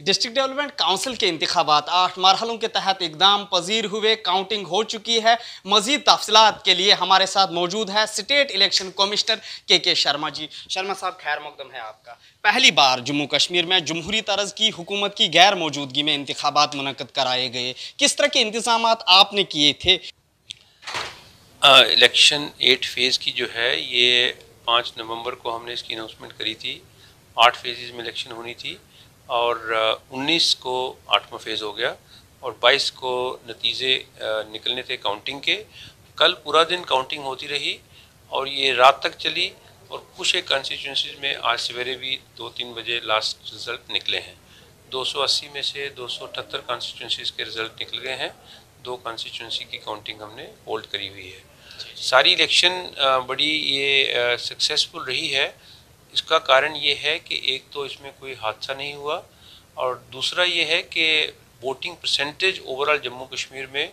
District development council के इंतखाबात 8 मरहलों के तहत इकदाम पजीर हुए, काउंटिंग हो चुकी है। मजीद तफसीलात के लिए हमारे साथ मौजूद है स्टेट इलेक्शन कमिश्नर के शर्मा जी। शर्मा साहब, खैर मकदम है आपका। पहली बार जम्मू कश्मीर में जमहूरी तर्ज की हुकूमत की गैर मौजूदगी में इंतखाबात मुनक्कद कराए गए, किस तरह के इंतजाम आपने किए थे? इलेक्शन 8 फेज़ की जो है ये 5 नवंबर को हमने इसकी अनाउंसमेंट करी थी। 8 फेजेस में इलेक्शन होनी थी और 19 को 8वां फेज़ हो गया और 22 को नतीजे निकलने थे काउंटिंग के। कल पूरा दिन काउंटिंग होती रही और ये रात तक चली और कुछ एक कॉन्स्टिट्यूंसीज में आज सवेरे भी 2-3 बजे लास्ट रिज़ल्ट निकले हैं। 280 में से 278 कॉन्स्टिट्यूंसीज के रिज़ल्ट निकल गए हैं। 2 कॉन्स्टिट्यूंसी की काउंटिंग हमने होल्ड करी हुई है। सारी इलेक्शन बड़ी ये सक्सेसफुल रही है। इसका कारण ये है कि एक तो इसमें कोई हादसा नहीं हुआ और दूसरा ये है कि voting percentage overall Jammu Kashmir में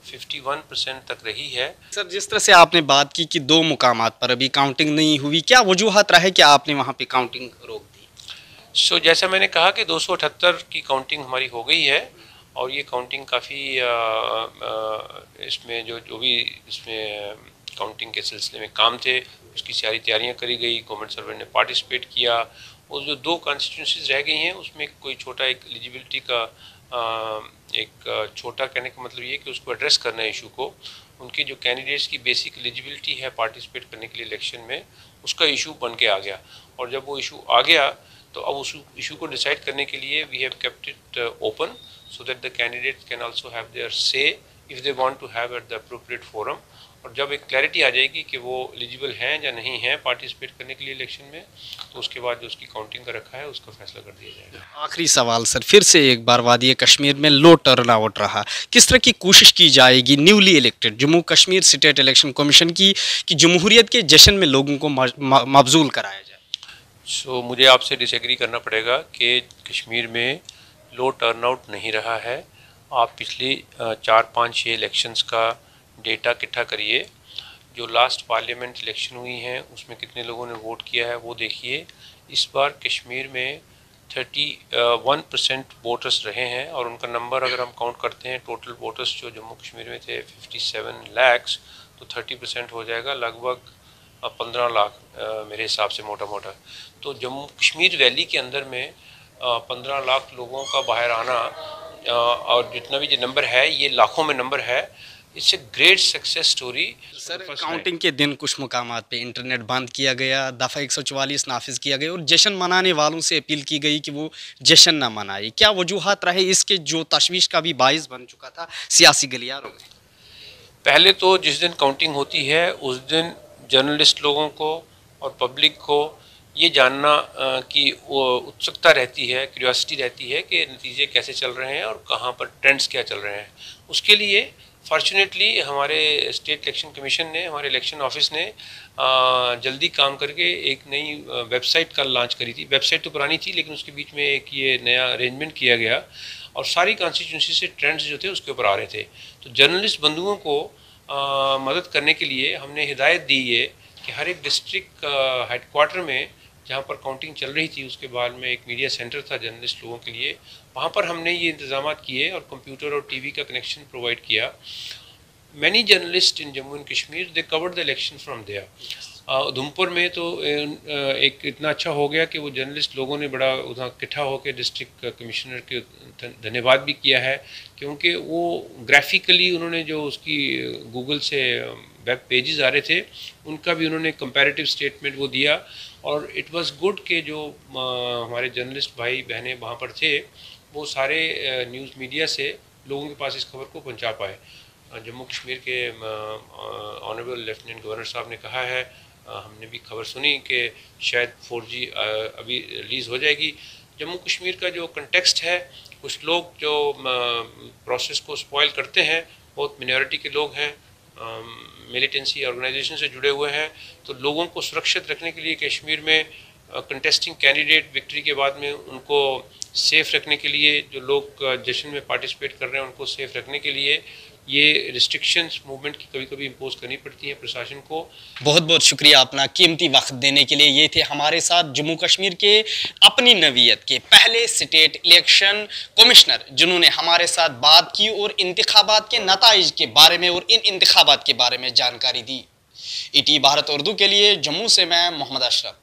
51% तक रही है। सर, जिस तरह से आपने बात की कि 2 मुकामात पर अभी काउंटिंग नहीं हुई, क्या वजूहत रहे कि आपने वहाँ पे काउंटिंग रोक दी? जैसा मैंने कहा कि 278 की काउंटिंग हमारी हो गई है और ये काउंटिंग काफ़ी इसमें जो भी इसमें काउंटिंग के सिलसिले में काम थे उसकी सारी तैयारियां करी गई। गवर्नमेंट सर्वेंट ने पार्टिसिपेट किया और जो 2 कॉन्स्टिट्यूंसीज रह गई हैं उसमें कोई छोटा एक एलिजिबिलिटी का एक छोटा कहने का मतलब ये कि उसको एड्रेस करना है इशू को। उनके जो कैंडिडेट्स की बेसिक एलिजिबिलिटी है पार्टिसिपेट करने के लिए इलेक्शन में, उसका इशू बन के आ गया और जब वो इशू आ गया तो अब उस इशू को डिसाइड करने के लिए we have kept it open so that the candidates can also have their say if they want to have at the appropriate forum। और जब एक क्लैरिटी आ जाएगी कि वो एलिजिबल हैं या नहीं हैं पार्टिसिपेट करने के लिए इलेक्शन में, तो उसके बाद जो उसकी काउंटिंग का रखा है उसका फैसला कर दिया जाएगा। आखिरी सवाल सर, फिर से एक बार वादी कश्मीर में लो टर्न आउट रहा, किस तरह की कोशिश की जाएगी newly elected Jammu Kashmir state election commission की कि जमहूरियत के जश्न में लोगों को मबजूल कराया जाए? मुझे आपसे डिसएग्री करना पड़ेगा कि कश्मीर में लो टर्नआउट नहीं रहा है। आप पिछली 4-5-6 इलेक्शंस का डेटा इकट्ठा करिए। जो लास्ट पार्लियामेंट इलेक्शन हुई हैं उसमें कितने लोगों ने वोट किया है वो देखिए। इस बार कश्मीर में 31% वोटर्स रहे हैं और उनका नंबर अगर हम काउंट करते हैं टोटल वोटर्स जो जम्मू कश्मीर में थे 57 लाख, तो 30% हो जाएगा, लगभग 15 लाख मेरे हिसाब से मोटा मोटा। तो जम्मू कश्मीर वैली के अंदर में 15 लाख लोगों का बाहर आना और जितना भी जो नंबर है ये लाखों में नंबर है। It's a great success story. Sir, counting के दिन कुछ मुकामात पे इंटरनेट बंद किया गया, दफ़ा 144 नाफिज किया गया और जश्न मनाने वालों से अपील की गई कि वो जश्न ना मनाए। क्या वजूहत रहे इसके जो तशवीश का भी बाइस बन चुका था सियासी गलियारों में? पहले तो जिस दिन काउंटिंग होती है उस दिन जर्नलिस्ट लोगों को और पब्लिक को ये जानना की उत्सुकता रहती है, क्यूरियोसिटी रहती है कि नतीजे कैसे चल रहे हैं और कहाँ पर ट्रेंड्स क्या चल रहे हैं। उसके लिए फॉर्चुनेटली हमारे स्टेट इलेक्शन कमीशन ने, हमारे इलेक्शन ऑफिस ने जल्दी काम करके एक नई वेबसाइट कल लॉन्च करी थी। वेबसाइट तो पुरानी थी लेकिन उसके बीच में एक ये नया अरेंजमेंट किया गया और सारी कॉन्स्टिट्यूंसी से ट्रेंड्स जो थे उसके ऊपर आ रहे थे। तो जर्नलिस्ट बंधुओं को मदद करने के लिए हमने हिदायत दी है कि हर एक डिस्ट्रिक्ट हेडक्वार्टर में जहाँ पर काउंटिंग चल रही थी उसके बाद में एक मीडिया सेंटर था जर्नलिस्ट लोगों के लिए, वहाँ पर हमने ये इंतजाम किए और कंप्यूटर और टीवी का कनेक्शन प्रोवाइड किया। Many journalist in Jammu and Kashmir they covered the election from there. Udhampur में तो एक इतना अच्छा हो गया कि वो जर्नलिस्ट लोगों ने बड़ा उधर इकट्ठा होकर डिस्ट्रिक्ट कमिश्नर के धन्यवाद भी किया है क्योंकि वो ग्राफिकली उन्होंने जो उसकी गूगल से वेब पेजेस आ रहे थे उनका भी उन्होंने कंपैरेटिव स्टेटमेंट वो दिया और इट वाज गुड कि जो हमारे जर्नलिस्ट भाई बहनें वहाँ पर थे वो सारे न्यूज़ मीडिया से लोगों के पास इस खबर को पहुँचा पाए। जम्मू कश्मीर के ऑनरेबल लेफ्टिनेंट गवर्नर साहब ने कहा है, हमने भी खबर सुनी कि शायद 4G अभी रिलीज़ हो जाएगी। जम्मू कश्मीर का जो कंटेक्स्ट है, कुछ लोग जो प्रोसेस को स्पॉइल करते हैं, बहुत मिनॉरिटी के लोग हैं, मिलिटेंसी ऑर्गेनाइजेशन से जुड़े हुए हैं, तो लोगों को सुरक्षित रखने के लिए कश्मीर में कंटेस्टिंग कैंडिडेट विक्ट्री के बाद में उनको सेफ़ रखने के लिए, जो लोग जश्न में पार्टिसिपेट कर रहे हैं उनको सेफ़ रखने के लिए ये रिस्ट्रिक्शंस मूवमेंट की कभी कभी इम्पोज करनी पड़ती है प्रशासन को। बहुत बहुत शुक्रिया अपना कीमती वक्त देने के लिए। ये थे हमारे साथ जम्मू कश्मीर के अपनी नवीयत के पहले स्टेट इलेक्शन कमिश्नर, जिन्होंने हमारे साथ बात की और इंतखाबात के नताइज के बारे में और इन इंतखाबात के बारे में जानकारी दी। ईटी भारत उर्दू के लिए जम्मू से मैं मोहम्मद अशरफ।